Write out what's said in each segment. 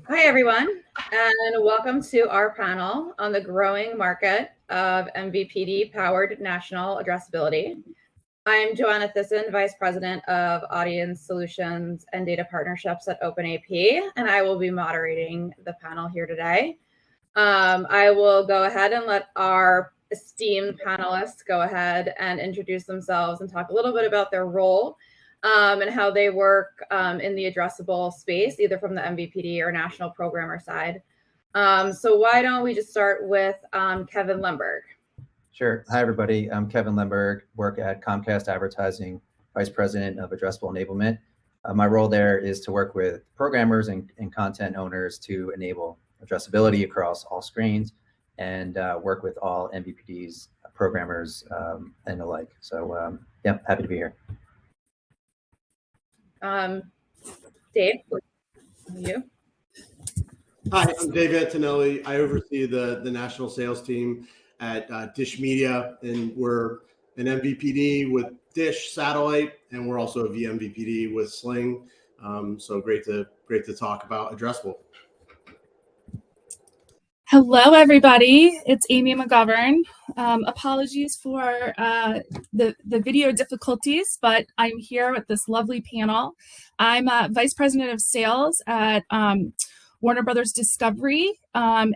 Hi, everyone, and welcome to our panel on the growing market of MVPD-powered national addressability. I'm Joanna Thissen, Vice President of Audience Solutions and Data Partnerships at OpenAP, and I will be moderating the panel here today. I will go ahead and let our esteemed panelists go ahead and introduce themselves and talk a little bit about their role and how they work in the addressable space, either from the MVPD or national programmer side. So why don't we just start with Kevin Lemberg? Sure. Hi, everybody. I'm Kevin Lemberg, work at Comcast Advertising, Vice President of Addressable Enablement. My role there is to work with programmers and content owners to enable addressability across all screens and work with all MVPDs, programmers, and the like. So, yeah, happy to be here. Dave, you? Hi, I'm Dave Antonelli. I oversee the national sales team at Dish Media, and we're an MVPD with Dish Satellite, and we're also a vMVPD with Sling. So great to talk about addressable. Hello, everybody. It's Amy McGovern. Apologies for the video difficulties, but I'm here with this lovely panel. I'm Vice President of Sales at Warner Brothers Discovery, and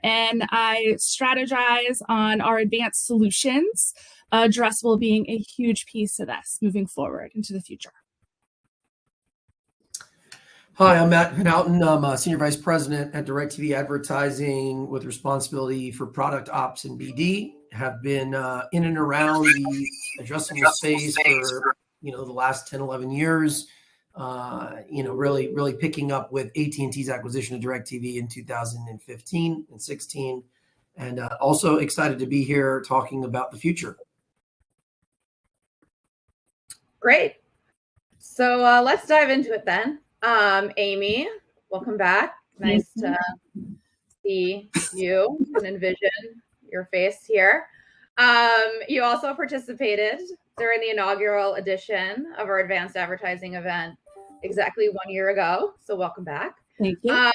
I strategize on our advanced solutions, addressable being a huge piece of this moving forward into the future. Hi, I'm Matt Van Houten. I'm a Senior Vice President at DirecTV Advertising with responsibility for product ops and BD. Have been in and around the addressable space for the last 10, 11 years. Really picking up with AT&T's acquisition of DirecTV in 2015 and 16, and also excited to be here talking about the future. Great. So let's dive into it then. Amy, welcome back. Nice to see you and envision your face here. You also participated during the inaugural edition of our advanced advertising event exactly 1 year ago. So welcome back. Thank you.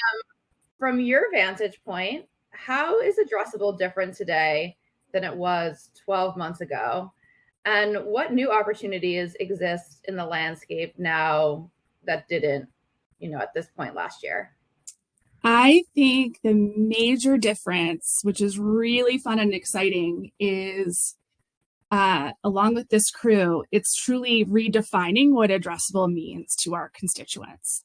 From your vantage point, how is addressable different today than it was 12 months ago? And what new opportunities exist in the landscape now that didn't, at this point last year? I think the major difference, which is really fun and exciting, is along with this crew, it's truly redefining what addressable means to our constituents.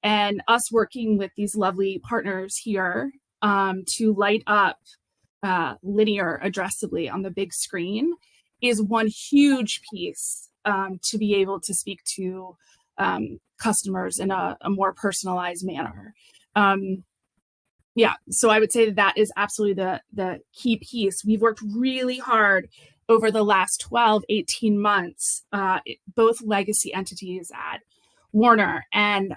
And us working with these lovely partners here to light up linear addressably on the big screen is one huge piece to be able to speak to customers in a more personalized manner. So I would say that is absolutely the key piece. We've worked really hard over the last 12, 18 months, both legacy entities at Warner and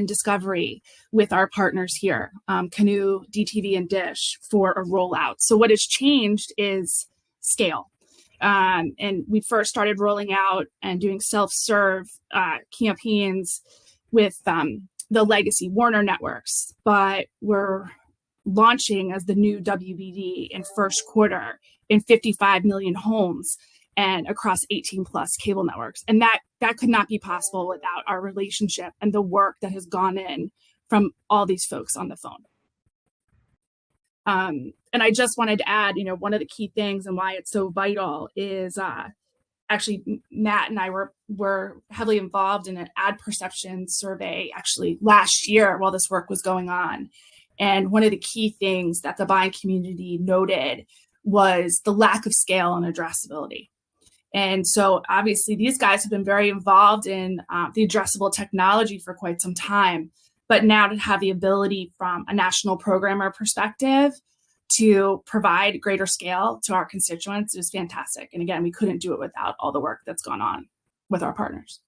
Discovery with our partners here, Canoe, DTV, and Dish for a rollout. So what has changed is scale. And we first started rolling out and doing self-serve campaigns with the legacy Warner networks, but we're launching as the new WBD in first quarter in 55 million homes and across 18 plus cable networks. And that could not be possible without our relationship and the work that has gone in from all these folks on the phone. And I just wanted to add, one of the key things and why it's so vital is actually Matt and I were heavily involved in an ad perception survey actually last year while this work was going on. And one of the key things that the buying community noted was the lack of scale and addressability. And so obviously these guys have been very involved in the addressable technology for quite some time, but now to have the ability from a national programmer perspective to provide greater scale to our constituents is fantastic. And again, we couldn't do it without all the work that's gone on with our partners.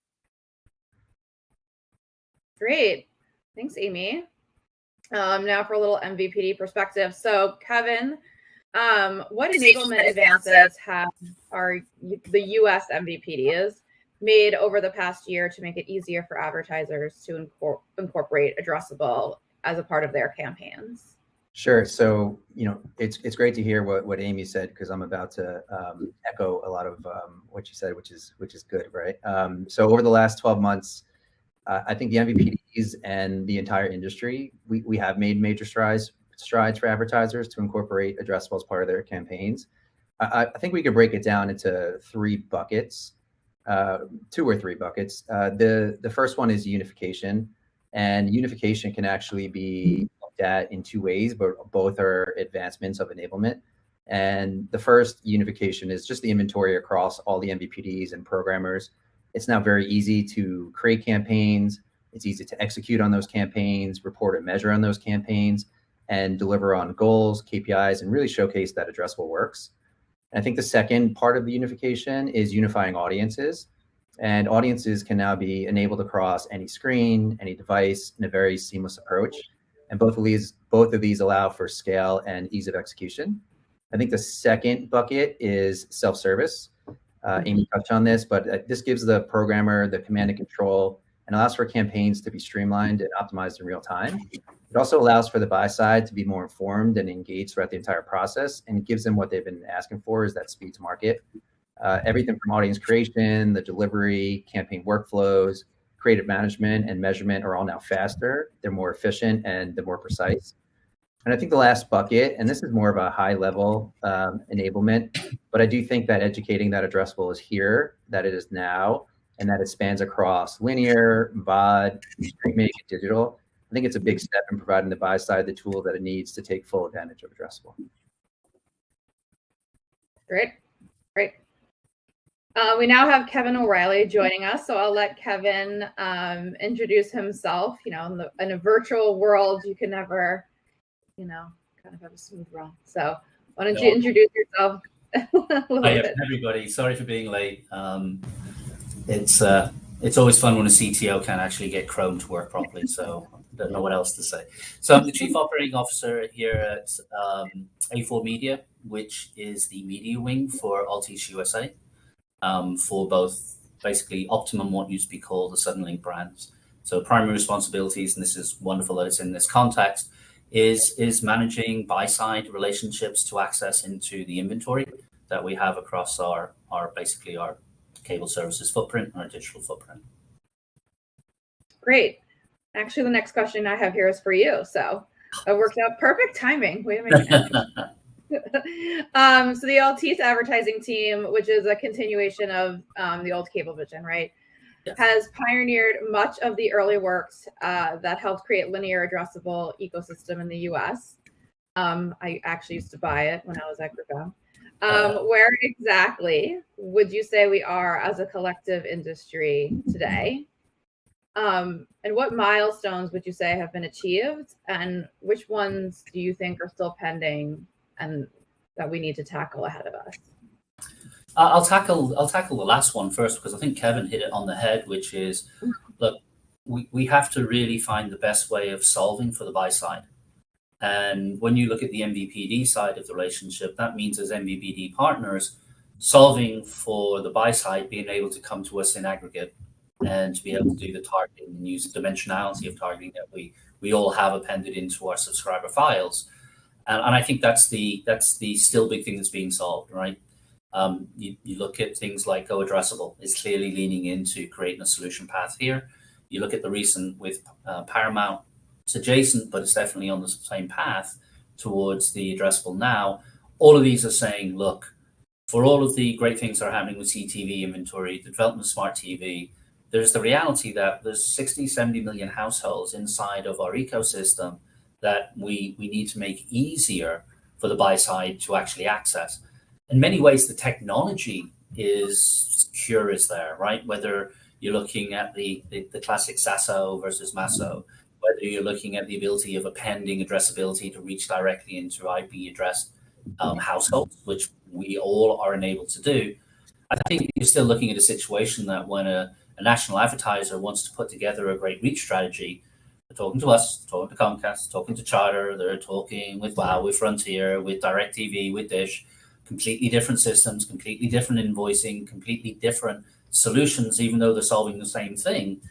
Great. Thanks, Amy. Now for a little MVPD perspective. So Kevin, what enablement advances are the US MVPDs made over the past year to make it easier for advertisers to incorporate addressable as a part of their campaigns? Sure. So, it's great to hear what Amy said, because I'm about to echo a lot of what you said, which is good, right? So over the last 12 months, I think the MVPDs and the entire industry, we have made major strides for advertisers to incorporate addressable as part of their campaigns. I think we could break it down into 3 buckets, 2 or 3 buckets. The first one is unification, and unification can actually be looked at in 2 ways, but both are advancements of enablement. And the first unification is just the inventory across all the MVPDs and programmers. It's now very easy to create campaigns. It's easy to execute on those campaigns, report and measure on those campaigns, and deliver on goals, KPIs, and really showcase that addressable works. And I think the second part of the unification is unifying audiences. And audiences can now be enabled across any screen, any device, in a very seamless approach. And both of these allow for scale and ease of execution. I think the second bucket is self-service. Amy touched on this, but this gives the programmer the command and control and allows for campaigns to be streamlined and optimized in real time. It also allows for the buy side to be more informed and engaged throughout the entire process, and it gives them what they've been asking for, is that speed to market. Everything from audience creation, the delivery, campaign workflows, creative management, and measurement are all now faster. They're more efficient and they're more precise. And I think the last bucket, and this is more of a high level enablement, but I do think that educating that addressable is here, that it is now, and that it spans across linear, VOD, streaming, and digital. I think it's a big step in providing the buy side the tool that it needs to take full advantage of addressable. Great. We now have Kevin OReilly joining us, so I'll let Kevin introduce himself. In a virtual world, you can never, kind of have a smooth run. So why don't you introduce yourself? Hi, everybody. Sorry for being late. It's always fun when a CTO can actually get Chrome to work properly, so I don't know what else to say. So I'm the Chief Operating Officer here at A4 Media, which is the media wing for Altice USA, for both basically Optimum, what used to be called the Suddenlink brands. So primary responsibilities, and this is wonderful that it's in this context, is managing buy-side relationships to access into the inventory that we have across our cable services footprint and our digital footprint. Great. Actually, the next question I have here is for you. So it worked out perfect timing. Wait a minute. So the Altice advertising team, which is a continuation of the old Cablevision, right? Yes. Has pioneered much of the early works that helped create linear addressable ecosystem in the US. I actually used to buy it when I was at GroupM. Where exactly would you say we are as a collective industry today? And what milestones would you say have been achieved? And which ones do you think are still pending and that we need to tackle ahead of us? I'll tackle the last one first, because I think Kevin hit it on the head, which is, look, we have to really find the best way of solving for the buy side. And when you look at the MVPD side of the relationship, that means as MVPD partners, solving for the buy side, being able to come to us in aggregate and to be able to do the targeting and use the dimensionality of targeting that we all have appended into our subscriber files. And I think that's the still big thing that's being solved, right? You look at things like addressable is clearly leaning into creating a solution path here. You look at the recent with Paramount, it's adjacent, but it's definitely on the same path towards the addressable now. All of these are saying, look, for all of the great things that are happening with CTV inventory, the development of smart TV, there's the reality that there's 60, 70 million households inside of our ecosystem that we need to make easier for the buy side to actually access. In many ways, the technology is secure is there, right? Whether you're looking at the classic SASO versus MASO, whether you're looking at the ability of appending addressability to reach directly into IP addressed households, which we all are enabled to do. I think you're still looking at a situation that when a national advertiser wants to put together a great reach strategy, they're talking to us, talking to Comcast, talking to Charter, they're talking with WOW, with Frontier, with DirecTV, with Dish, completely different systems, completely different invoicing, completely different solutions, even though they're solving the same thing.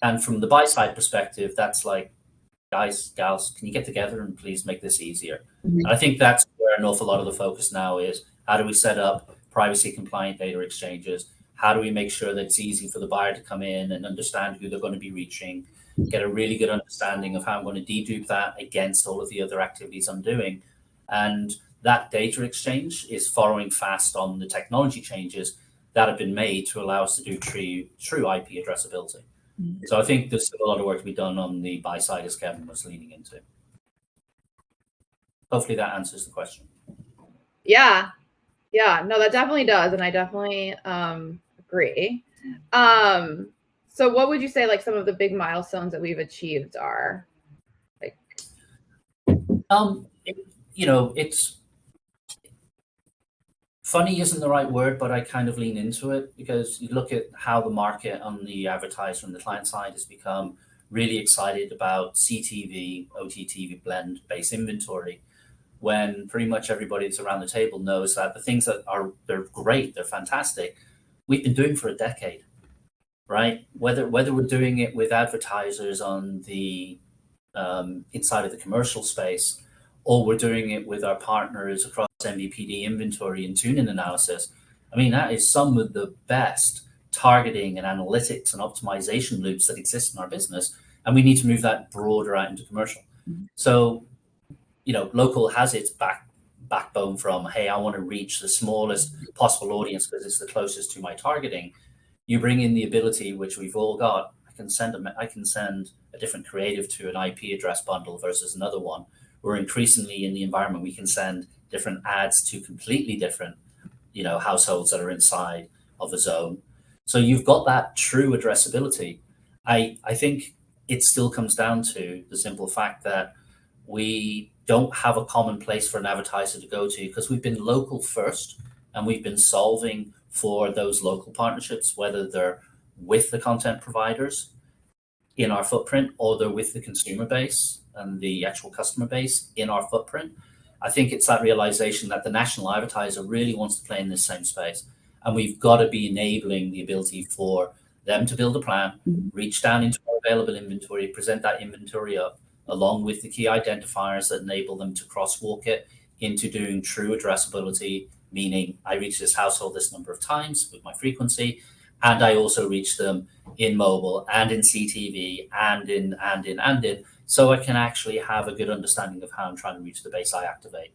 And from the buy side perspective, that's guys, gals, can you get together and please make this easier? And I think that's where an awful lot of the focus now is. How do we set up privacy compliant data exchanges? How do we make sure that it's easy for the buyer to come in and understand who they're going to be reaching, get a really good understanding of how I'm going to dedupe that against all of the other activities I'm doing? And that data exchange is following fast on the technology changes that have been made to allow us to do true IP addressability. So I think there's still a lot of work to be done on the buy side, as Kevin was leaning into. Hopefully that answers the question. Yeah, no, that definitely does, and I definitely agree. So what would you say like some of the big milestones that we've achieved are? Like, it's funny isn't the right word, but I kind of lean into it because you look at how the market on the advertiser and the client side has become really excited about CTV, OTT blend-based inventory, when pretty much everybody that's around the table knows that the things that they're great, they're fantastic, we've been doing for a decade, right? Whether we're doing it with advertisers on the inside of the commercial space, or we're doing it with our partners across MVPD inventory and tuning analysis. I mean, that is some of the best targeting and analytics and optimization loops that exist in our business. And we need to move that broader out into commercial. So, local has its backbone from, hey, I want to reach the smallest possible audience because it's the closest to my targeting. You bring in the ability, which we've all got. I can send a different creative to an IP address bundle versus another one. We're increasingly in the environment we can send different ads to completely different, households that are inside of a zone. So you've got that true addressability. I think it still comes down to the simple fact that we don't have a common place for an advertiser to go to because we've been local first and we've been solving for those local partnerships, whether they're with the content providers in our footprint or they're with the consumer base and the actual customer base in our footprint. I think it's that realization that the national advertiser really wants to play in this same space. And we've got to be enabling the ability for them to build a plan, reach down into our available inventory, present that inventory up, along with the key identifiers that enable them to crosswalk it into doing true addressability, meaning I reach this household this number of times with my frequency, and I also reach them in mobile and in CTV and in, so I can actually have a good understanding of how I'm trying to reach the base I activate.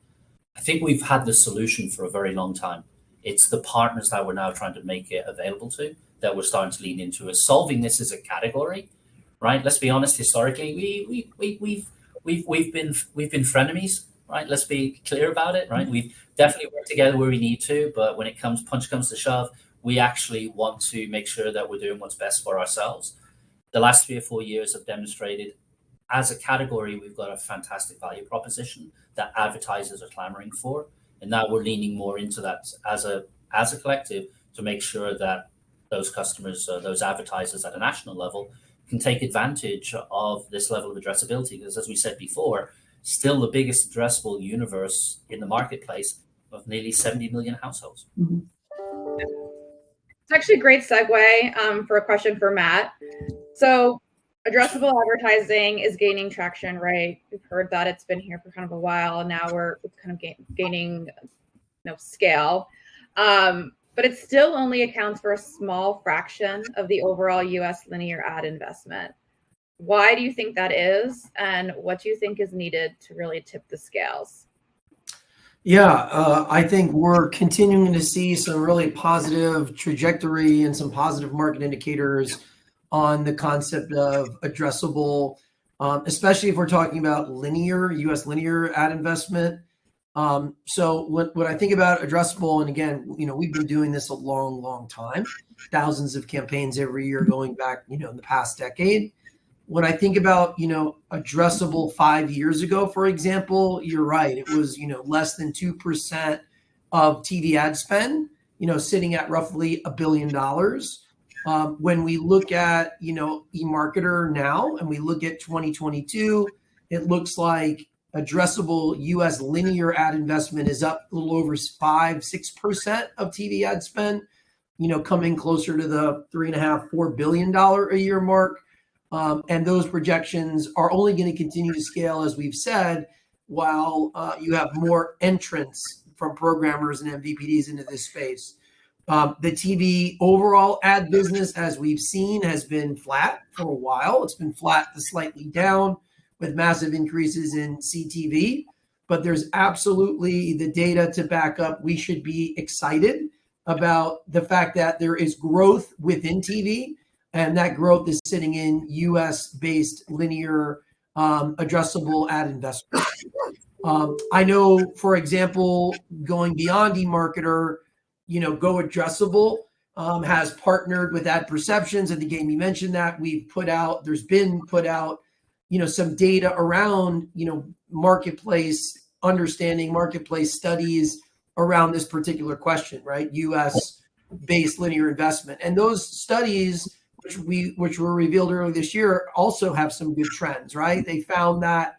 I think we've had this solution for a very long time. It's the partners that we're now trying to make it available to that we're starting to lean into as solving this as a category, right? Let's be honest. Historically, we've been frenemies, right? Let's be clear about it, right? We've definitely worked together where we need to, but when push comes to shove, we actually want to make sure that we're doing what's best for ourselves. The last 3 or 4 years have demonstrated, as a category, we've got a fantastic value proposition that advertisers are clamoring for, and now we're leaning more into that as a collective to make sure that those customers, those advertisers at a national level, can take advantage of this level of addressability. Because as we said before, still the biggest addressable universe in the marketplace of nearly 70 million households. It's actually a great segue for a question for Matt. So addressable advertising is gaining traction, right? We've heard that it's been here for kind of a while, and now it's kind of gaining scale. But it still only accounts for a small fraction of the overall US linear ad investment. Why do you think that is? And what do you think is needed to really tip the scales? Yeah, I think we're continuing to see some really positive trajectory and some positive market indicators on the concept of addressable, especially if we're talking about US linear ad investment. So when I think about addressable, and again, we've been doing this a long, long time, thousands of campaigns every year going back, in the past decade. When I think about, addressable 5 years ago, for example, you're right. It was, less than 2% of TV ad spend, sitting at roughly $1 billion. When we look at, eMarketer now, and we look at 2022, it looks like addressable US linear ad investment is up a little over 5-6% of TV ad spend, coming closer to the $3.5-4 billion a year mark. And those projections are only going to continue to scale, as we've said, while you have more entrants from programmers and MVPDs into this space. The TV overall ad business, as we've seen, has been flat for a while. It's been flat to slightly down with massive increases in CTV. But there's absolutely the data to back up. We should be excited about the fact that there is growth within TV, and that growth is sitting in US-based linear addressable ad investment. I know, for example, going beyond eMarketer, Go Addressable has partnered with Ad Perceptions. I think Amy mentioned that. There's been put out, some data around, marketplace, understanding marketplace studies around this particular question, right? US-based linear investment. And those studies, which were revealed earlier this year, also have some good trends, right? They found that,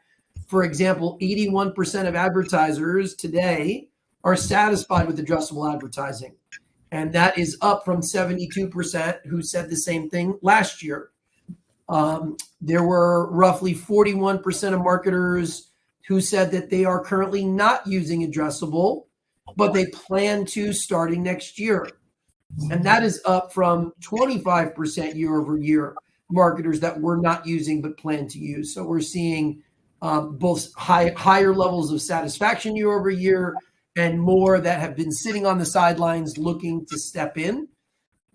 for example, 81% of advertisers today are satisfied with addressable advertising. And that is up from 72% who said the same thing last year. There were roughly 41% of marketers who said that they are currently not using addressable, but they plan to starting next year. And that is up from 25% year over year marketers that were not using but plan to use. So we're seeing both higher levels of satisfaction year over year and more that have been sitting on the sidelines looking to step in.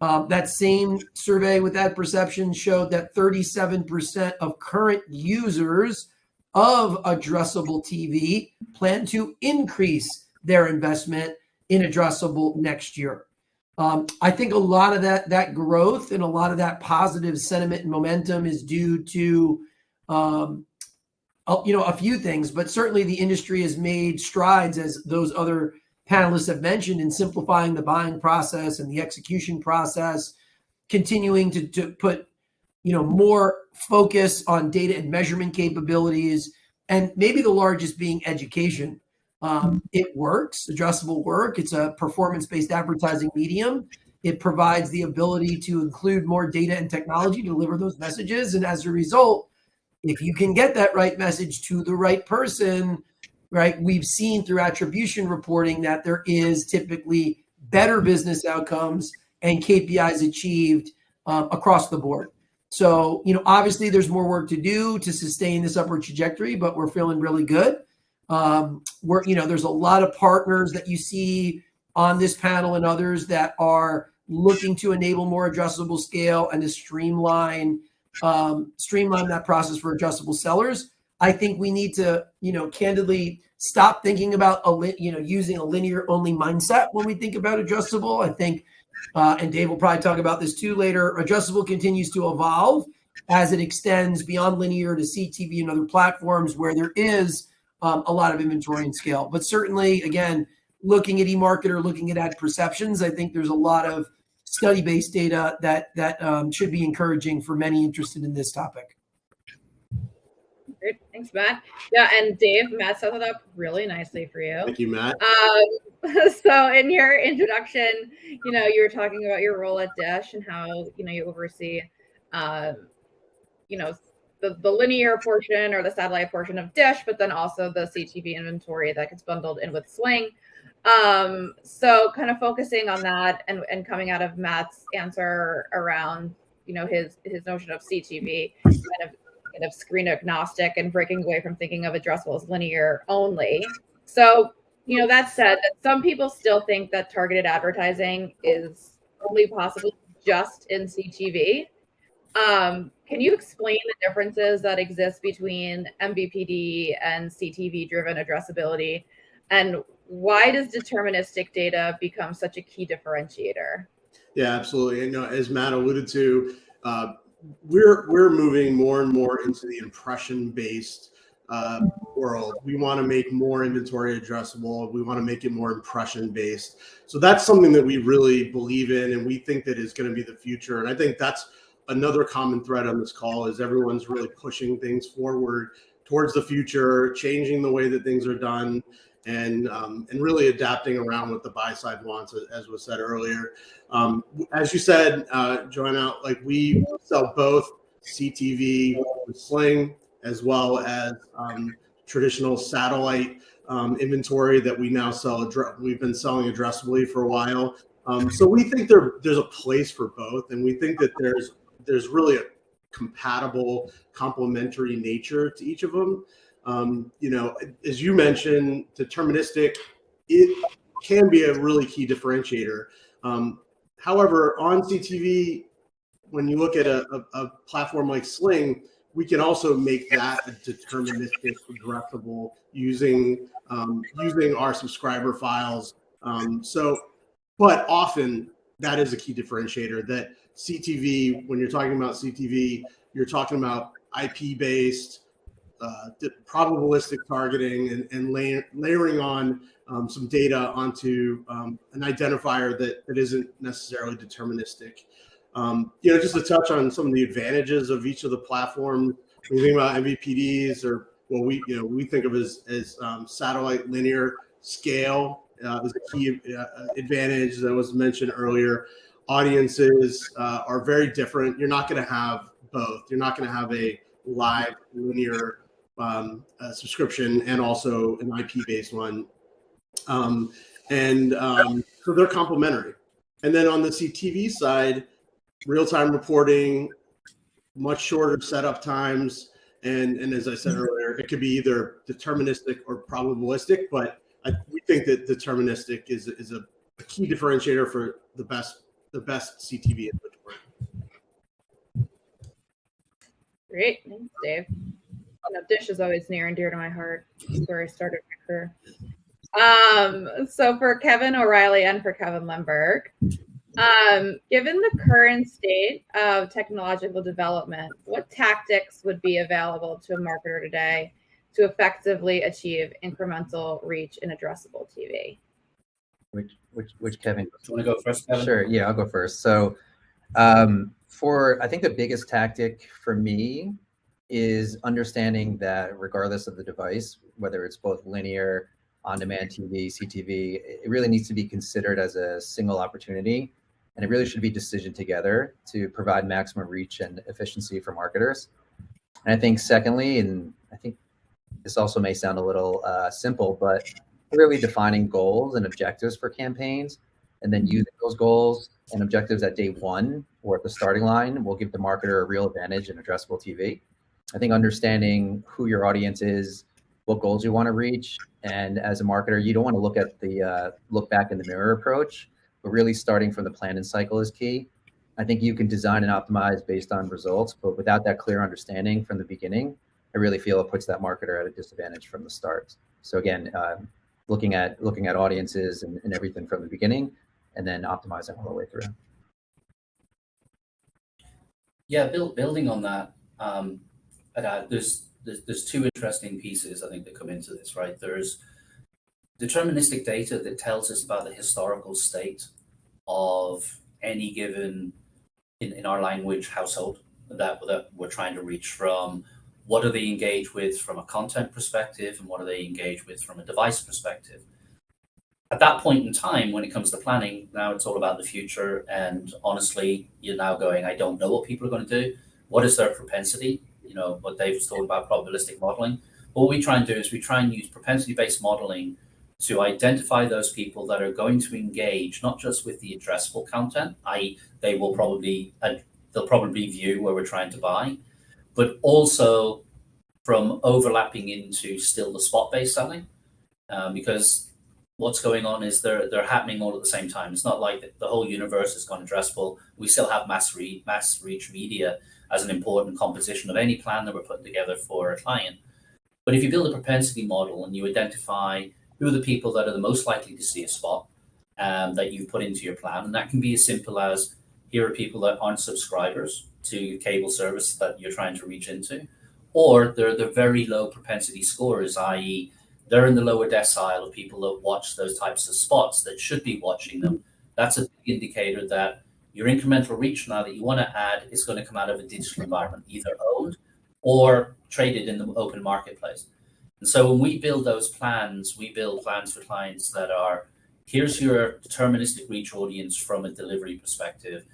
That same survey with Ad Perception showed that 37% of current users of addressable TV plan to increase their investment in addressable next year. I think a lot of that growth and a lot of that positive sentiment and momentum is due to a few things, but certainly the industry has made strides, as those other panelists have mentioned, in simplifying the buying process and the execution process, continuing to put more focus on data and measurement capabilities, and maybe the largest being education. It works, addressable work. It's a performance-based advertising medium. It provides the ability to include more data and technology to deliver those messages. And as a result, if you can get that right message to the right person, right, we've seen through attribution reporting that there is typically better business outcomes and KPIs achieved across the board. So, obviously there's more work to do to sustain this upward trajectory, but we're feeling really good. There's a lot of partners that you see on this panel and others that are looking to enable more addressable scale and to streamline that process for addressable sellers. I think we need to, candidly stop thinking about using a linear only mindset when we think about addressable. I think, and Dave will probably talk about this too later, addressable continues to evolve as it extends beyond linear to CTV and other platforms where there is a lot of inventory and scale. But certainly, again, looking at eMarketer, looking at Ad Perceptions, I think there's a lot of study-based data that should be encouraging for many interested in this topic. Great. Thanks, Matt. Yeah, and Dave, Matt set it up really nicely for you. Thank you, Matt. So in your introduction, you were talking about your role at Dish and how, you oversee, the linear portion or the satellite portion of Dish, but then also the CTV inventory that gets bundled in with Sling. So kind of focusing on that and coming out of Matt's answer around, his notion of CTV, kind of screen agnostic and breaking away from thinking of addressable as linear only. So, that said, that some people still think that targeted advertising is only possible just in CTV. Can you explain the differences that exist between MVPD and CTV-driven addressability, and why does deterministic data become such a key differentiator? Yeah, absolutely. And as Matt alluded to, we're moving more and more into the impression-based world. We want to make more inventory addressable. We want to make it more impression-based. So that's something that we really believe in, and we think that is going to be the future. And I think that's another common thread on this call is everyone's really pushing things forward towards the future, changing the way that things are done, and really adapting around what the buy side wants, as was said earlier. As you said, Joanna, we sell both CTV with Sling, as well as traditional satellite inventory that we now sell. We've been selling addressably for a while. So we think there's a place for both, and we think that there's really a compatible, complementary nature to each of them. You know, as you mentioned, deterministic, it can be a really key differentiator. However, on CTV, when you look at a platform like Sling, we can also make that a deterministic addressable using our subscriber files. But often that is a key differentiator, that CTV, when you're talking about CTV, you're talking about IP-based, probabilistic targeting and layering on some data onto an identifier that isn't necessarily deterministic. You know, just to touch on some of the advantages of each of the platforms, when you think about MVPDs, or what we think of as satellite linear scale is a key advantage that was mentioned earlier. Audiences are very different. You're not going to have both. You're not going to have a live linear subscription and also an IP-based one. So they're complementary. And then on the CTV side, real-time reporting, much shorter setup times, and as I said earlier, it could be either deterministic or probabilistic, but we think that deterministic is a key differentiator for the best CTV inventory. Great, thanks, Dave. Dish is always near and dear to my heart. That's where I started my career. So for Kevin OReilly and for Kevin Lemberg, given the current state of technological development, what tactics would be available to a marketer today to effectively achieve incremental reach in addressable TV? Which Kevin? Do you want to go first, Kevin? Sure. Yeah, I'll go first. So I think the biggest tactic for me is understanding that regardless of the device, whether it's both linear, on-demand TV, CTV, it really needs to be considered as a single opportunity, and it really should be decisioned together to provide maximum reach and efficiency for marketers. And I think secondly, and I think this also may sound a little simple, but clearly defining goals and objectives for campaigns, and then using those goals and objectives at day one or at the starting line will give the marketer a real advantage in addressable TV. I think understanding who your audience is, what goals you want to reach, and as a marketer, you don't want to look at the look back in the mirror approach, but really starting from the plan and cycle is key. I think you can design and optimize based on results, but without that clear understanding from the beginning, I really feel it puts that marketer at a disadvantage from the start. So again, looking at audiences and everything from the beginning, and then optimizing all the way through. Yeah, building on that, there's two interesting pieces I think that come into this, right? There's deterministic data that tells us about the historical state of any given, in our language, household that we're trying to reach. From what do they engage with from a content perspective, and what do they engage with from a device perspective. At that point in time, when it comes to planning, now it's all about the future. And honestly, you're now going, I don't know what people are going to do. What is their propensity? You know, what Dave was talking about, probabilistic modeling. What we try and do is we try and use propensity-based modeling to identify those people that are going to engage, not just with the addressable content, i.e. they'll probably view where we're trying to buy, but also from overlapping into still the spot-based selling, because what's going on is they're happening all at the same time. It's not like the whole universe has gone addressable. We still have mass reach media as an important composition of any plan that we're putting together for a client. But if you build a propensity model and you identify who are the people that are the most likely to see a spot that you've put into your plan, and that can be as simple as, here are people that aren't subscribers to cable service that you're trying to reach into, or they're the very low propensity scores, i.e. they're in the lower decile of people that watch those types of spots that should be watching them. That's a big indicator that your incremental reach now that you want to add is going to come out of a digital environment, either owned or traded in the open marketplace. And so when we build those plans, we build plans for clients that are, here's your deterministic reach audience from a delivery perspective.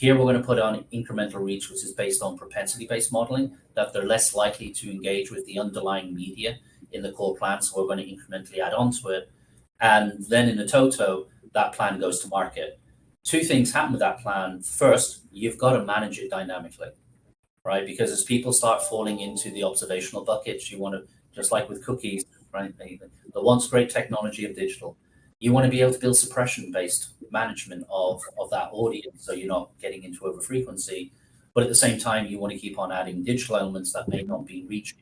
Here we're going to put on incremental reach, which is based on propensity-based modeling, that they're less likely to engage with the underlying media in the core plan. So we're going to incrementally add on to it. And then in the toto, that plan goes to market. Two things happen with that plan. First, you've got to manage it dynamically, right? Because as people start falling into the observational buckets, you want to, just like with cookies, right? The once great technology of digital, you want to be able to build suppression-based management of that audience, so you're not getting into overfrequency. But at the same time, you want to keep on adding digital elements that may not be reaching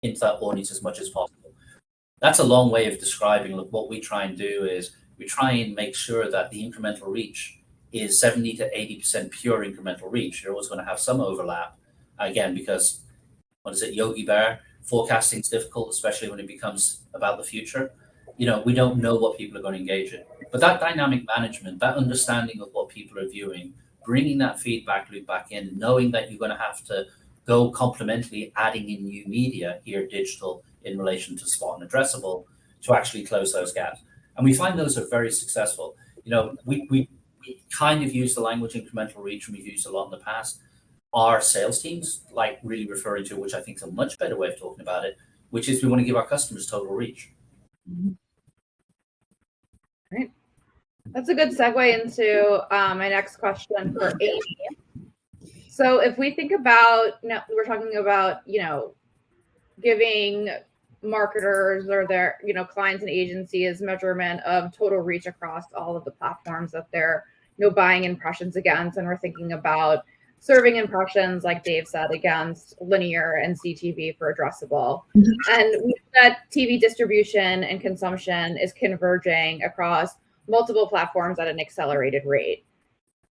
into that audience as much as possible. That's a long way of describing, look, what we try and do is we try and make sure that the incremental reach is 70 to 80% pure incremental reach. You're always going to have some overlap, again, because, what is it, Yogi Bear? Forecasting is difficult, especially when it becomes about the future. You know, we don't know what people are going to engage in. But that dynamic management, that understanding of what people are viewing, bringing that feedback loop back in, knowing that you're going to have to go complementally adding in new media, here digital in relation to spot and addressable, to actually close those gaps. And we find those are very successful. You know, we kind of use the language incremental reach, and we've used a lot in the past. Our sales teams like really referring to, which I think is a much better way of talking about it, which is we want to give our customers total reach. Great. That's a good segue into my next question for Amy. So if we think about, we're talking about, giving marketers or their, clients and agencies measurement of total reach across all of the platforms that they're, buying impressions against. And we're thinking about serving impressions, like Dave said, against linear and CTV for addressable. And that TV distribution and consumption is converging across multiple platforms at an accelerated rate.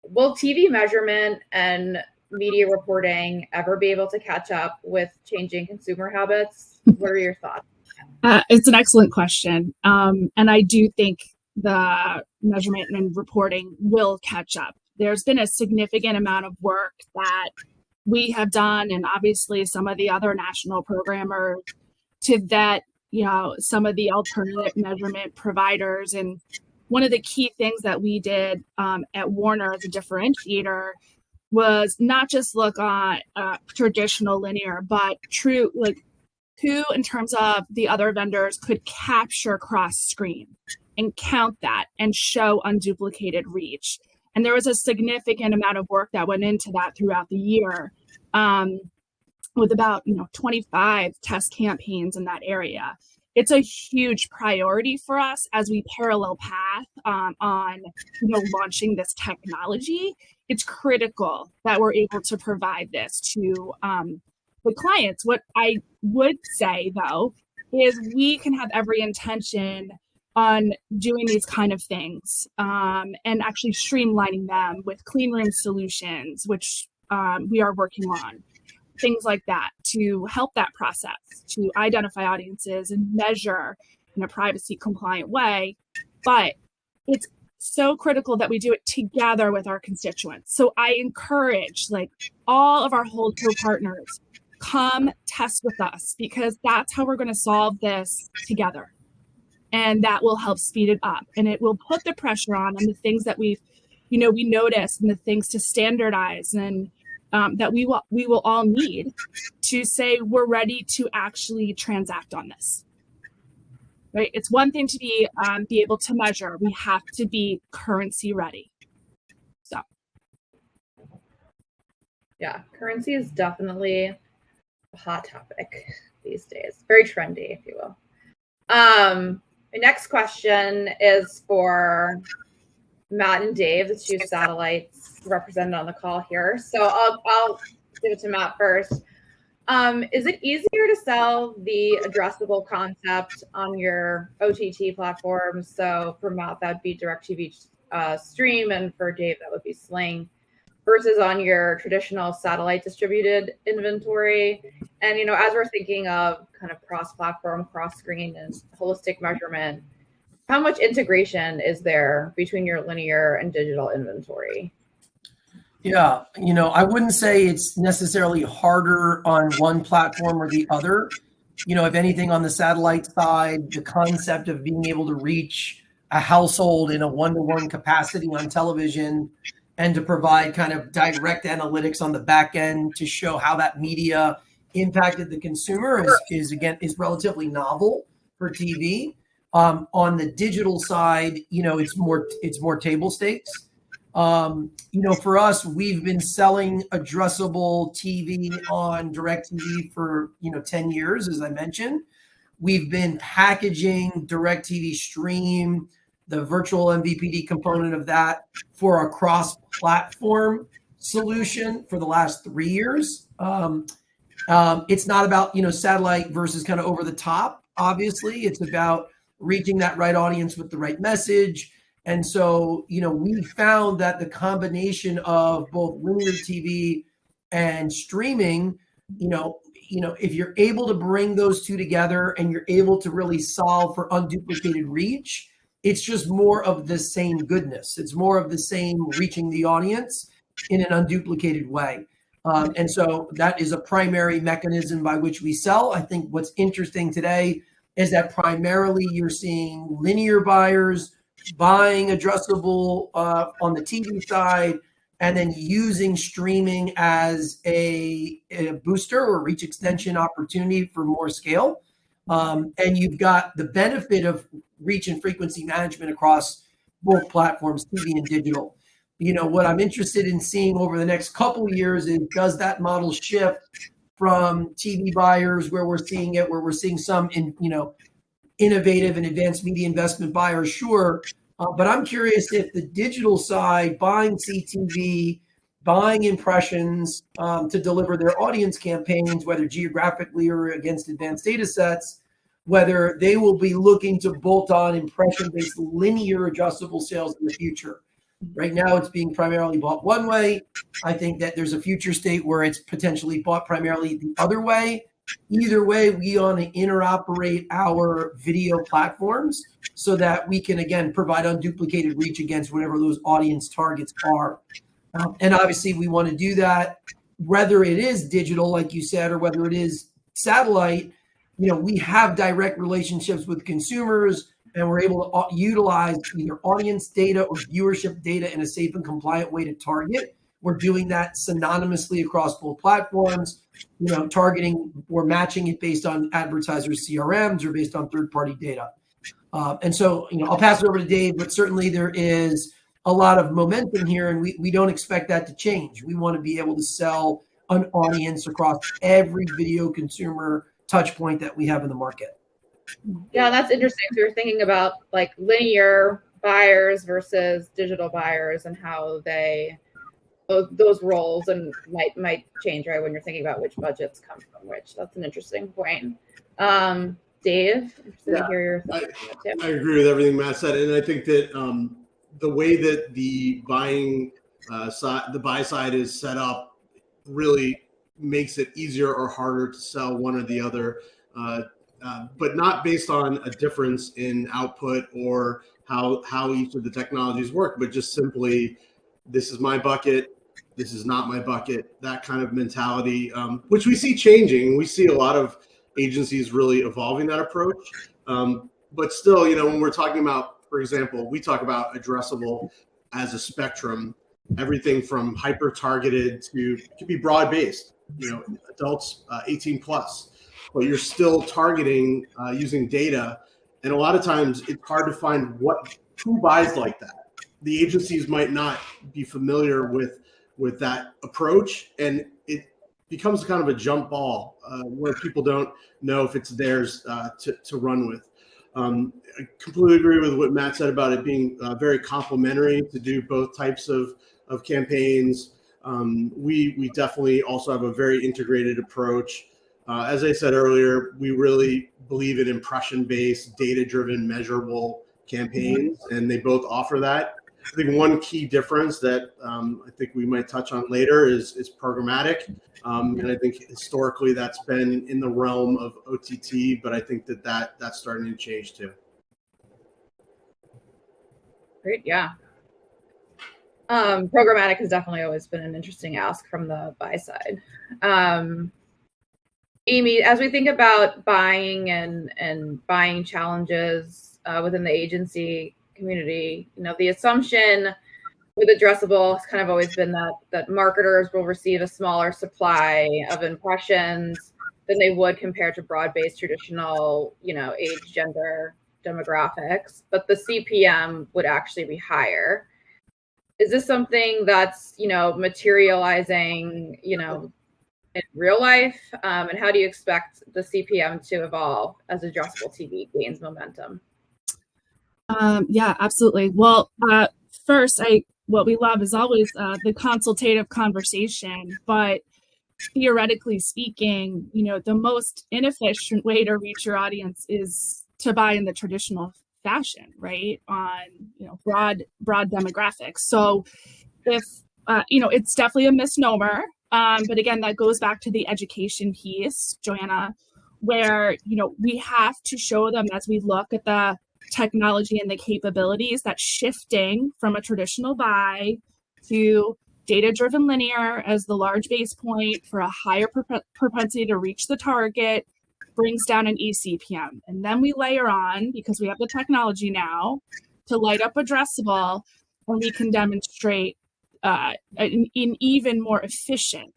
Will TV measurement and media reporting ever be able to catch up with changing consumer habits? What are your thoughts? It's an excellent question. And I do think the measurement and reporting will catch up. There's been a significant amount of work that we have done, and obviously some of the other national programmers, to vet, some of the alternative measurement providers. And one of the key things that we did at Warner as a differentiator was not just look at traditional linear, but true, like who in terms of the other vendors could capture cross screen and count that and show unduplicated reach. And there was a significant amount of work that went into that throughout the year, with about 25 test campaigns in that area. It's a huge priority for us as we parallel path on launching this technology. It's critical that we're able to provide this to the clients. What I would say, though, is we can have every intention on doing these kind of things and actually streamlining them with clean room solutions, which we are working on. Things like that to help that process, to identify audiences and measure in a privacy compliant way. But it's so critical that we do it together with our constituents. So I encourage all of our holdco partners, come test with us, because that's how we're going to solve this together. And that will help speed it up, and it will put the pressure on the things that we notice, and the things to standardize, and that we will all need to say we're ready to actually transact on this. Right? It's one thing to be able to measure. We have to be currency ready. So, yeah, currency is definitely a hot topic these days. Very trendy, if you will. My next question is for Matt and Dave, the two satellites represented on the call here. So I'll give it to Matt first. Is it easier to sell the addressable concept on your OTT platforms? So for Matt, that'd be DirecTV Stream, and for Dave, that would be Sling, versus on your traditional satellite distributed inventory. And, as we're thinking of kind of cross-platform, cross-screen, and holistic measurement, how much integration is there between your linear and digital inventory? Yeah, I wouldn't say it's necessarily harder on one platform or the other. If anything, on the satellite side, the concept of being able to reach a household in a one-to-one capacity on television and to provide kind of direct analytics on the back end to show how that media impacted the consumer is relatively novel for TV. On the digital side, it's more table stakes. For us, we've been selling addressable TV on DirecTV for 10 years, as I mentioned. We've been packaging DirecTV Stream, the virtual MVPD component of that, for a cross-platform solution for the last 3 years. It's not about satellite versus kind of over the top. Obviously, it's about reaching that right audience with the right message. And so, we found that the combination of both linear TV and streaming, if you're able to bring those two together and you're able to really solve for unduplicated reach, it's just more of the same goodness. It's more of the same reaching the audience in an unduplicated way. And so that is a primary mechanism by which we sell. I think what's interesting today is that primarily you're seeing linear buyers buying addressable on the TV side, and then using streaming as a booster or reach extension opportunity for more scale. And you've got the benefit of reach and frequency management across both platforms, TV and digital. What I'm interested in seeing over the next couple of years is, does that model shift from TV buyers where we're seeing some innovative and advanced media investment buyers? Sure. But I'm curious if the digital side, buying CTV, buying impressions to deliver their audience campaigns, whether geographically or against advanced data sets, whether they will be looking to bolt on impression-based linear adjustable sales in the future. Right now, it's being primarily bought one way. I think that there's a future state where it's potentially bought primarily the other way. Either way, we want to interoperate our video platforms so that we can, again, provide unduplicated reach against whatever those audience targets are. And obviously, we want to do that, whether it is digital, like you said, or whether it is satellite. We have direct relationships with consumers, and we're able to utilize either audience data or viewership data in a safe and compliant way to target. We're doing that synonymously across both platforms, targeting or matching it based on advertisers' CRMs or based on third-party data. And so, I'll pass it over to Dave, but certainly there is a lot of momentum here, and we don't expect that to change. We want to be able to sell an audience across every video consumer touch point that we have in the market. Yeah, that's interesting. So you're thinking about like linear buyers versus digital buyers and how those roles and might change, right, when you're thinking about which budgets come from which. That's an interesting point. Dave, interested to hear your thoughts on that too. I agree with everything Matt said, and I think that the way that the buy side is set up really makes it easier or harder to sell one or the other, but not based on a difference in output or how each of the technologies work, but just simply, this is my bucket, this is not my bucket, that kind of mentality, which we see changing. We see a lot of agencies really evolving that approach. But still, when we're talking about, for example, we talk about addressable as a spectrum, everything from hyper-targeted to be broad-based, adults 18 plus, but you're still targeting using data. And a lot of times it's hard to find who buys like that. The agencies might not be familiar with that approach, and it becomes kind of a jump ball where people don't know if it's theirs to run with. I completely agree with what Matt said about it being very complementary to do both types of campaigns. We definitely also have a very integrated approach. As I said earlier, we really believe in impression-based, data-driven, measurable campaigns, and they both offer that. I think one key difference that I think we might touch on later is programmatic. And I think historically that's been in the realm of OTT, but I think that's starting to change too. Great, yeah. Programmatic has definitely always been an interesting ask from the buy side. Amy, as we think about buying and buying challenges within the agency community, the assumption with addressable, it's kind of always been that marketers will receive a smaller supply of impressions than they would compared to broad-based traditional, age, gender demographics, but the CPM would actually be higher. Is this something that's, materializing, in real life? And how do you expect the CPM to evolve as addressable TV gains momentum? Yeah, absolutely. Well, first, what we love is always the consultative conversation, but theoretically speaking, the most inefficient way to reach your audience is to buy in the traditional fashion, right? On, broad demographics. So if, it's definitely a misnomer. But again, that goes back to the education piece, Joanna, where, we have to show them as we look at the technology and the capabilities that shifting from a traditional buy to data-driven linear as the large base point for a higher propensity to reach the target brings down an eCPM. And then we layer on, because we have the technology now, to light up addressable, and we can demonstrate an even more efficient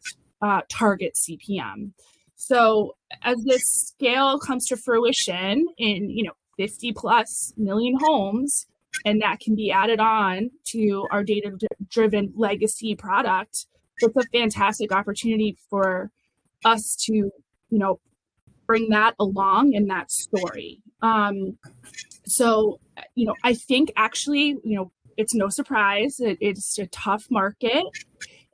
target CPM. So as this scale comes to fruition in, 50 plus million homes, and that can be added on to our data-driven legacy product, it's a fantastic opportunity for us to, bring that along in that story. So, I think actually, it's no surprise that it's a tough market,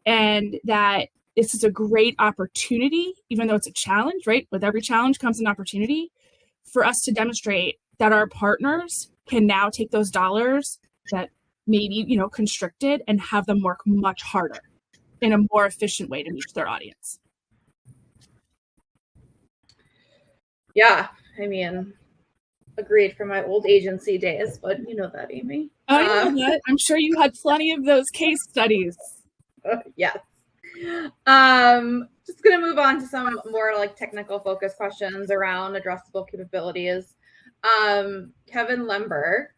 and that this is a great opportunity, even though it's a challenge, right? With every challenge comes an opportunity for us to demonstrate that our partners can now take those dollars that maybe, constricted, and have them work much harder in a more efficient way to reach their audience. Yeah, agreed from my old agency days, but you know that, Amy. I know that. I'm sure you had plenty of those case studies. Yes. Just going to move on to some more technical focus questions around addressable capabilities. Kevin Lemberg,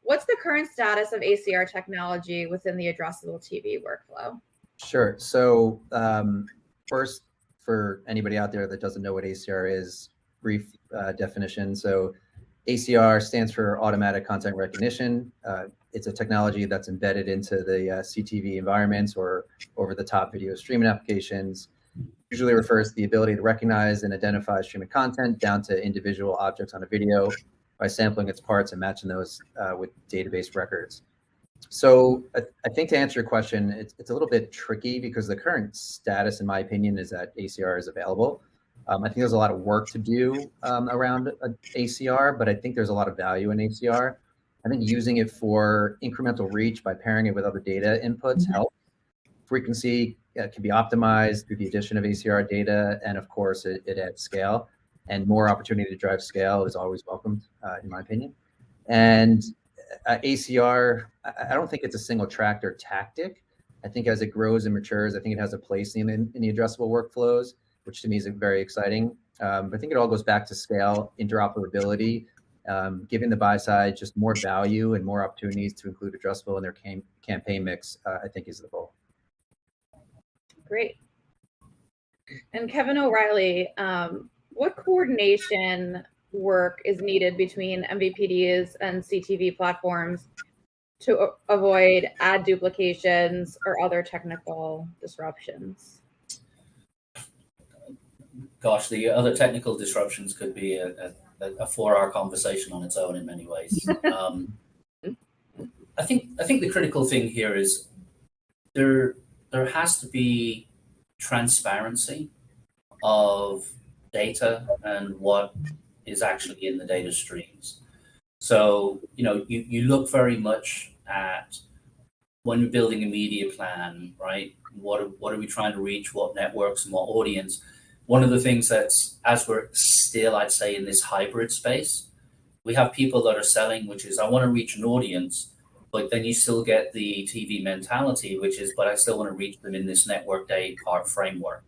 what's the current status of ACR technology within the addressable TV workflow? Sure. So first, for anybody out there that doesn't know what ACR is, brief definition. So ACR stands for automatic content recognition. It's a technology that's embedded into the CTV environments or over-the-top video streaming applications. Usually refers to the ability to recognize and identify streaming content down to individual objects on a video by sampling its parts and matching those with database records. So I think to answer your question, it's a little bit tricky because the current status, in my opinion, is that ACR is available. I think there's a lot of work to do around ACR, but I think there's a lot of value in ACR. I think using it for incremental reach by pairing it with other data inputs helps. Frequency can be optimized through the addition of ACR data, and of course, it adds scale. And more opportunity to drive scale is always welcomed, in my opinion. And ACR, I don't think it's a single track or tactic. I think as it grows and matures, I think it has a place in the addressable workflows, which to me is very exciting. But I think it all goes back to scale, interoperability, giving the buy side just more value and more opportunities to include addressable in their campaign mix, I think is the goal. Great. And Kevin OReilly, what coordination work is needed between MVPDs and CTV platforms to avoid ad duplications or other technical disruptions? Gosh, the other technical disruptions could be a 4-hour conversation on its own in many ways. I think the critical thing here is there has to be transparency of data and what is actually in the data streams. So, you look very much at when you're building a media plan, right? What are we trying to reach? What networks and what audience? One of the things that's, as we're still, I'd say, in this hybrid space, we have people that are selling, which is, I want to reach an audience, but then you still get the TV mentality, which is, but I still want to reach them in this network day part framework,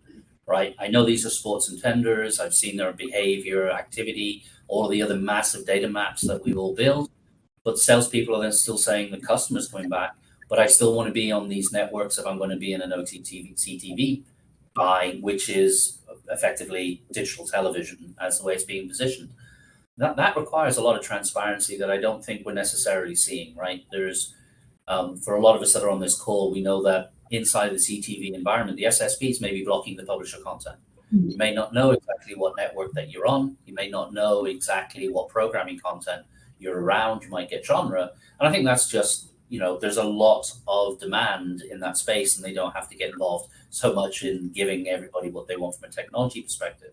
right? I know these are sports intenders. I've seen their behavior, activity, all the other massive data maps that we will build, but salespeople are then still saying the customer's coming back, but I still want to be on these networks if I'm going to be in an OTT CTV buy, which is effectively digital television as the way it's being positioned. That requires a lot of transparency that I don't think we're necessarily seeing, right? There's, for a lot of us that are on this call, we know that inside the CTV environment, the SSPs may be blocking the publisher content. You may not know exactly what network that you're on. You may not know exactly what programming content you're around. You might get genre. And I think that's just, there's a lot of demand in that space, and they don't have to get involved so much in giving everybody what they want from a technology perspective.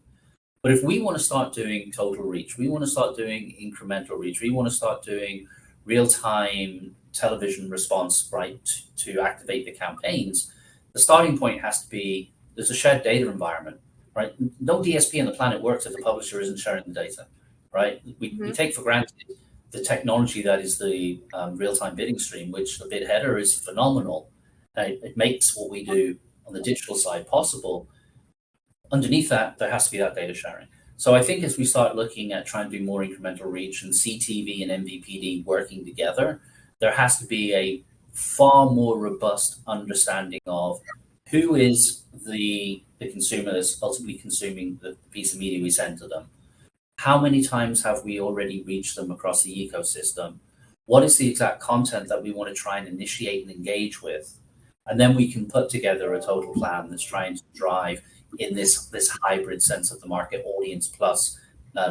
But if we want to start doing total reach, we want to start doing incremental reach, we want to start doing real-time television response, right, to activate the campaigns, the starting point has to be, there's a shared data environment, right? No DSP on the planet works if the publisher isn't sharing the data, right? We take for granted the technology that is the real-time bidding stream, which the bid header is phenomenal. It makes what we do on the digital side possible. Underneath that, there has to be that data sharing. So I think as we start looking at trying to do more incremental reach and CTV and MVPD working together, there has to be a far more robust understanding of who is the consumer that's ultimately consuming the piece of media we send to them. How many times have we already reached them across the ecosystem? What is the exact content that we want to try and initiate and engage with? And then we can put together a total plan that's trying to drive in this hybrid sense of the market audience plus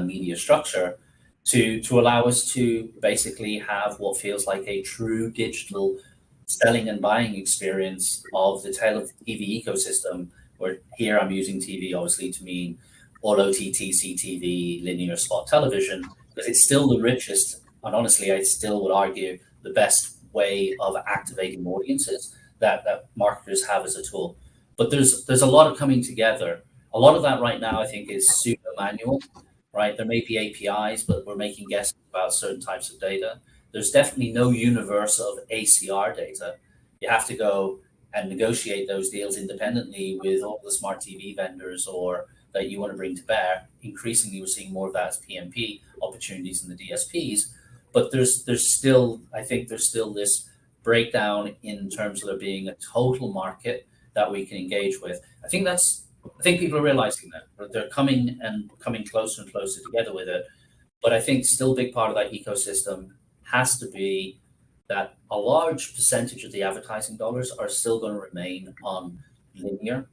media structure to allow us to basically have what feels like a true digital selling and buying experience of the tail of the TV ecosystem, where here I'm using TV obviously to mean all OTT, CTV, linear spot television, because it's still the richest, and honestly, I still would argue the best way of activating audiences that marketers have as a tool. But there's a lot of coming together. A lot of that right now, I think, is super manual, right? There may be APIs, but we're making guesses about certain types of data. There's definitely no universe of ACR data. You have to go and negotiate those deals independently with all the smart TV vendors or that you want to bring to bear. Increasingly, we're seeing more of that as PMP opportunities in the DSPs. But there's still, I think there's still this breakdown in terms of there being a total market that we can engage with. I think people are realizing that they're coming closer and closer together with it. But I think still a big part of that ecosystem has to be that a large percentage of the advertising dollars are still going to remain on linear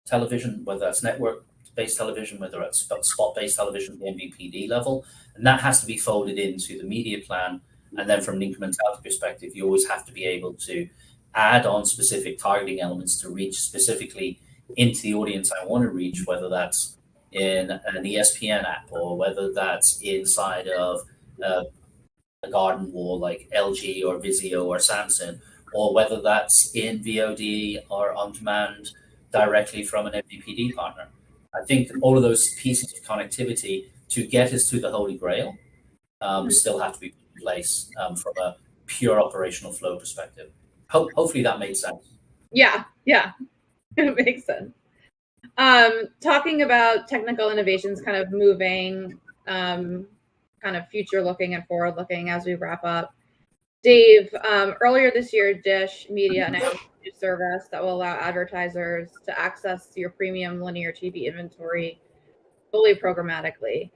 television, whether that's network-based television, whether that's spot-based television, the MVPD level, and that has to be folded into the media plan. And then from an incrementality perspective, you always have to be able to add on specific targeting elements to reach specifically into the audience I want to reach, whether that's in an ESPN app or whether that's inside of a garden wall like LG or Vizio or Samsung, or whether that's in VOD or on demand directly from an MVPD partner. I think all of those pieces of connectivity to get us to the Holy Grail still have to be put in place from a pure operational flow perspective. Hopefully that made sense. Yeah, it makes sense. Talking about technical innovations, kind of moving, kind of future looking and forward looking as we wrap up. Dave, earlier this year, Dish Media announced a new service that will allow advertisers to access your premium linear TV inventory fully programmatically.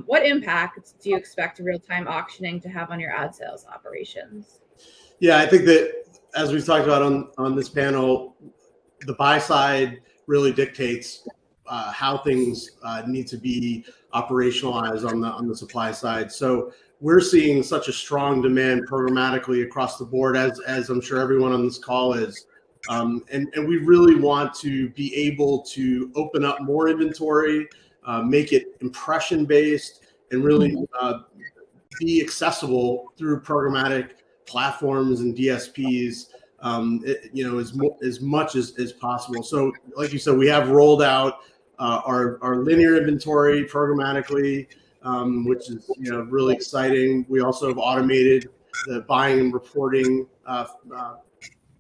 What impact do you expect real-time auctioning to have on your ad sales operations? Yeah, I think that as we've talked about on this panel, the buy side really dictates how things need to be operationalized on the supply side. So we're seeing such a strong demand programmatically across the board, as I'm sure everyone on this call is. And we really want to be able to open up more inventory, make it impression based, and really be accessible through programmatic platforms and DSPs, as much as possible. So like you said, we have rolled out our linear inventory programmatically, which is really exciting. We also have automated the buying and reporting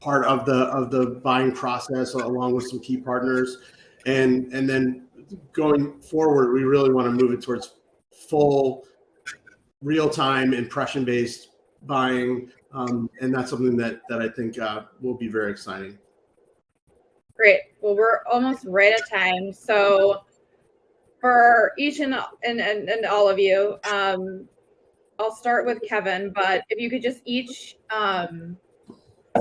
part of the buying process along with some key partners, and then going forward, we really want to move it towards full real-time impression-based buying And that's something that I think will be very exciting. Great. Well, we're almost right at time. So for each and all of you, I'll start with Kevin, but if you could just each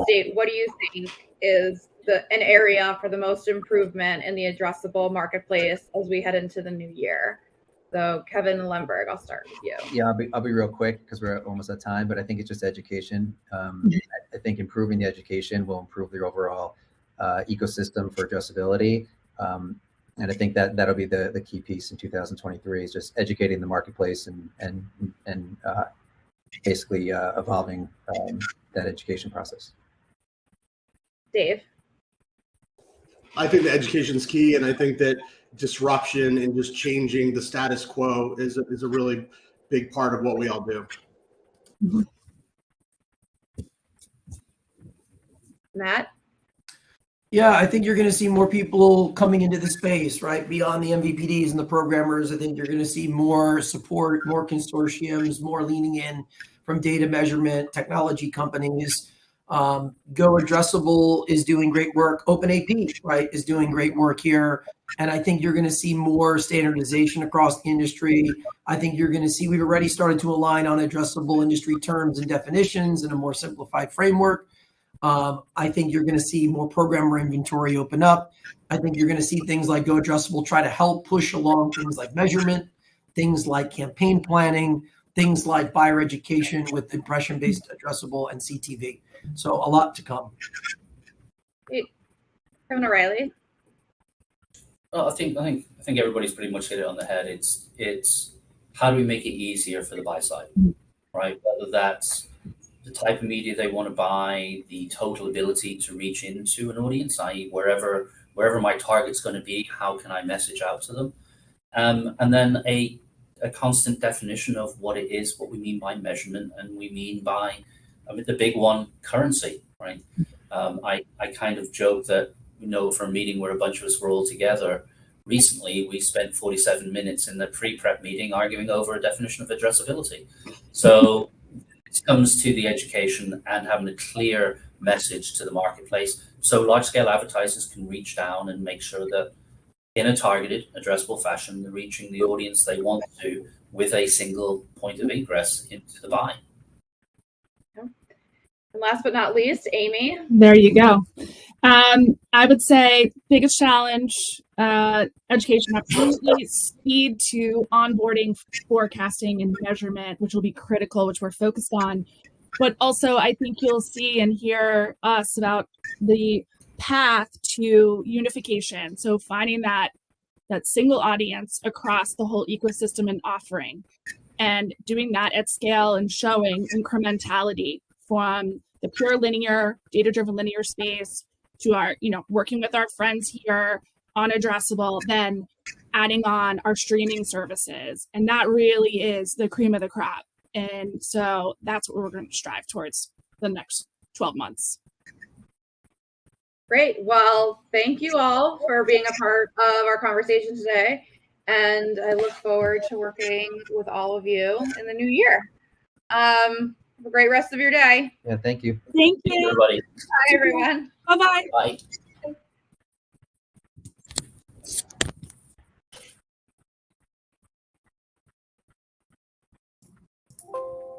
state, what do you think is an area for the most improvement in the addressable marketplace as we head into the new year? So Kevin Lemberg, I'll start with you. Yeah, I'll be real quick because we're almost at time, but I think it's just education. I think improving the education will improve the overall ecosystem for addressability. And I think that'll be the key piece in 2023 is just educating the marketplace and basically evolving that education process. Dave. I think the education is key, and I think that disruption and just changing the status quo is a really big part of what we all do. Matt? Yeah, I think you're going to see more people coming into the space, right? Beyond the MVPDs and the programmers, I think you're going to see more support, more consortiums, more leaning in from data measurement, technology companies. Go Addressable is doing great work. OpenAP, right, is doing great work here. And I think you're going to see more standardization across the industry. I think you're going to see, we've already started to align on addressable industry terms and definitions in a more simplified framework. I think you're going to see more programmer inventory open up. I think you're going to see things like Go Addressable try to help push along things like measurement, things like campaign planning, things like buyer education with impression-based addressable and CTV. So a lot to come. Tom OReilly. Well, I think everybody's pretty much hit it on the head. It's how do we make it easier for the buy side, right? Whether that's the type of media they want to buy, the total ability to reach into an audience, i.e. wherever my target's going to be, how can I message out to them? And then a constant definition of what it is, what we mean by measurement, and we mean by, the big one, currency, right? I kind of joke that, from a meeting where a bunch of us were all together recently, we spent 47 minutes in the pre-prep meeting arguing over a definition of addressability. So it comes to the education and having a clear message to the marketplace so large-scale advertisers can reach down and make sure that in a targeted, addressable fashion, they're reaching the audience they want to with a single point of egress into the buy. And last but not least, Amy. There you go. I would say biggest challenge, education, absolutely, speed to onboarding, forecasting, and measurement, which will be critical, which we're focused on. But also, I think you'll see and hear us about the path to unification. So finding that single audience across the whole ecosystem and offering, and doing that at scale and showing incrementality from the pure linear, data-driven linear space to our, working with our friends here on Addressable, then adding on our streaming services. And that really is the cream of the crop. And so that's what we're going to strive towards the next 12 months. Great. Well, thank you all for being a part of our conversation today. And I look forward to working with all of you in the new year. Have a great rest of your day. Yeah, thank you. Thank you. Everybody. Bye, everyone. Bye-bye. Bye.